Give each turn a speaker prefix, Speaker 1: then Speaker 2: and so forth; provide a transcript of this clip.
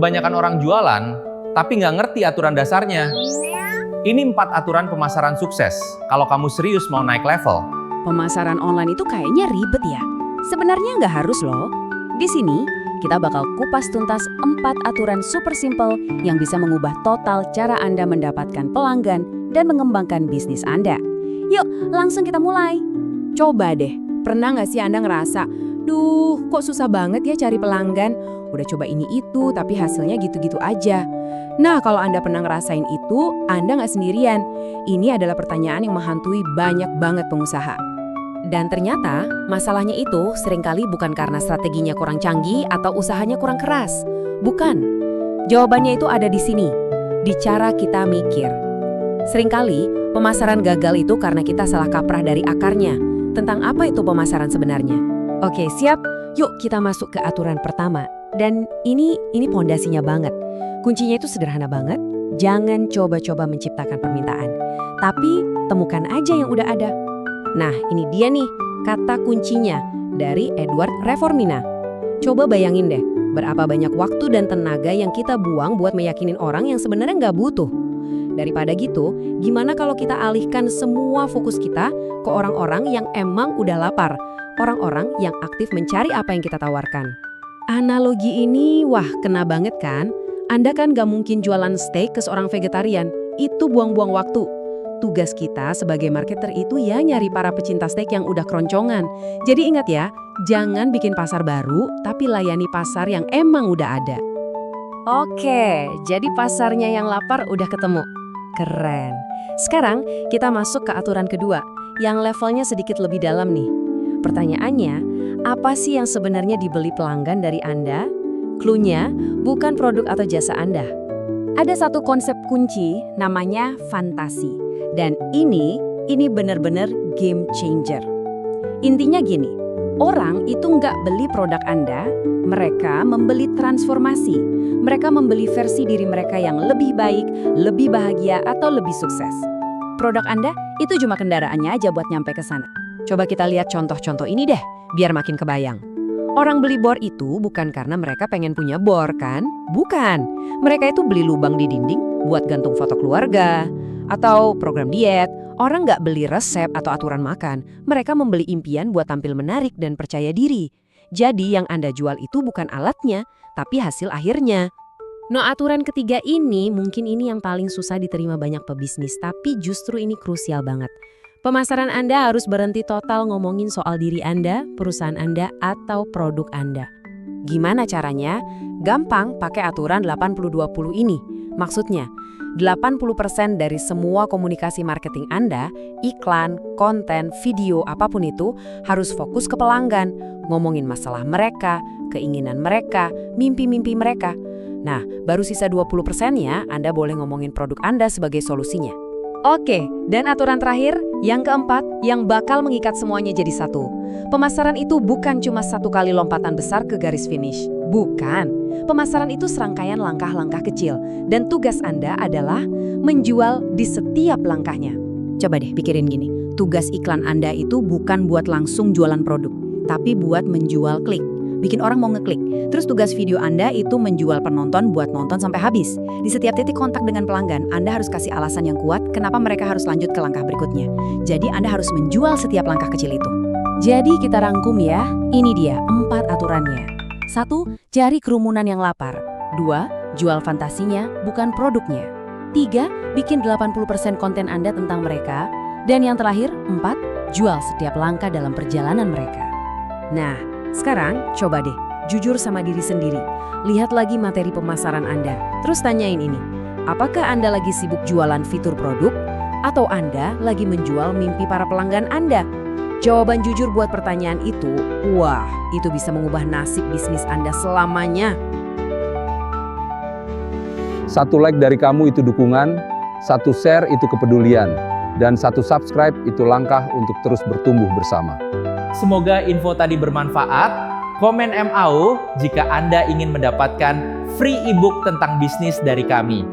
Speaker 1: Kebanyakan orang jualan, tapi nggak ngerti aturan dasarnya. Ini 4 aturan pemasaran sukses kalau kamu serius mau naik level.
Speaker 2: Pemasaran online itu kayaknya ribet ya. Sebenarnya nggak harus loh. Di sini, kita bakal kupas tuntas 4 aturan super simple yang bisa mengubah total cara Anda mendapatkan pelanggan dan mengembangkan bisnis Anda. Yuk, langsung kita mulai. Coba deh, pernah nggak sih Anda ngerasa, duh, kok susah banget ya cari pelanggan? Udah coba ini itu, tapi hasilnya gitu-gitu aja. Nah, kalau Anda pernah ngerasain itu, Anda nggak sendirian. Ini adalah pertanyaan yang menghantui banyak banget pengusaha. Dan ternyata, masalahnya itu seringkali bukan karena strateginya kurang canggih atau usahanya kurang keras. Bukan. Jawabannya itu ada di sini, di cara kita mikir. Seringkali, pemasaran gagal itu karena kita salah kaprah dari akarnya. Tentang apa itu pemasaran sebenarnya? Oke, siap? Yuk kita masuk ke aturan pertama. Dan ini pondasinya banget. Kuncinya itu sederhana banget. Jangan coba-coba menciptakan permintaan. Tapi temukan aja yang udah ada. Nah, ini dia nih kata kuncinya dari Edward Reformina. Coba bayangin deh, berapa banyak waktu dan tenaga yang kita buang buat meyakinin orang yang sebenarnya nggak butuh. Daripada gitu, gimana kalau kita alihkan semua fokus kita ke orang-orang yang emang udah lapar, orang-orang yang aktif mencari apa yang kita tawarkan. Analogi ini, wah kena banget kan? Anda kan gak mungkin jualan steak ke seorang vegetarian, itu buang-buang waktu. Tugas kita sebagai marketer itu ya nyari para pecinta steak yang udah keroncongan. Jadi ingat ya, jangan bikin pasar baru, tapi layani pasar yang emang udah ada. Oke, jadi pasarnya yang lapar udah ketemu. Keren. Sekarang kita masuk ke aturan kedua, yang levelnya sedikit lebih dalam nih. Pertanyaannya, apa sih yang sebenarnya dibeli pelanggan dari Anda? Cluenya bukan produk atau jasa Anda. Ada satu konsep kunci namanya fantasi. Dan ini benar-benar game changer. Intinya gini, orang itu nggak beli produk Anda, mereka membeli transformasi. Mereka membeli versi diri mereka yang lebih baik, lebih bahagia, atau lebih sukses. Produk Anda itu cuma kendaraannya aja buat nyampe ke sana. Coba kita lihat contoh-contoh ini deh, biar makin kebayang. Orang beli bor itu bukan karena mereka pengen punya bor, kan? Bukan. Mereka itu beli lubang di dinding buat gantung foto keluarga, atau program diet. Orang nggak beli resep atau aturan makan. Mereka membeli impian buat tampil menarik dan percaya diri. Jadi yang Anda jual itu bukan alatnya, tapi hasil akhirnya. Nah, aturan ketiga ini mungkin ini yang paling susah diterima banyak pebisnis, tapi justru ini krusial banget. Pemasaran Anda harus berhenti total ngomongin soal diri Anda, perusahaan Anda, atau produk Anda. Gimana caranya? Gampang, pakai aturan 80-20 ini. Maksudnya, 80% dari semua komunikasi marketing Anda, iklan, konten, video, apapun itu, harus fokus ke pelanggan, ngomongin masalah mereka, keinginan mereka, mimpi-mimpi mereka. Nah, baru sisa 20%-nya Anda boleh ngomongin produk Anda sebagai solusinya. Oke, dan aturan terakhir, yang keempat, yang bakal mengikat semuanya jadi satu. Pemasaran itu bukan cuma satu kali lompatan besar ke garis finish. Bukan. Pemasaran itu serangkaian langkah-langkah kecil. Dan tugas Anda adalah menjual di setiap langkahnya. Coba deh pikirin gini, tugas iklan Anda itu bukan buat langsung jualan produk, tapi buat menjual klik. Bikin orang mau ngeklik. Terus tugas video Anda itu menjual penonton buat nonton sampai habis. Di setiap titik kontak dengan pelanggan, Anda harus kasih alasan yang kuat kenapa mereka harus lanjut ke langkah berikutnya. Jadi Anda harus menjual setiap langkah kecil itu. Jadi kita rangkum ya, ini dia 4 aturannya. 1. Cari kerumunan yang lapar. 2. Jual fantasinya, bukan produknya. 3. Bikin 80% konten Anda tentang mereka. Dan yang terakhir, 4. Jual setiap langkah dalam perjalanan mereka. Nah, sekarang coba deh, jujur sama diri sendiri. Lihat lagi materi pemasaran Anda. Terus tanyain ini, apakah Anda lagi sibuk jualan fitur produk? Atau Anda lagi menjual mimpi para pelanggan Anda? Jawaban jujur buat pertanyaan itu, wah, itu bisa mengubah nasib bisnis Anda selamanya.
Speaker 3: 1 like dari kamu itu dukungan, 1 share itu kepedulian, dan 1 subscribe itu langkah untuk terus bertumbuh bersama.
Speaker 1: Semoga info tadi bermanfaat. Komen MAU jika Anda ingin mendapatkan free ebook tentang bisnis dari kami.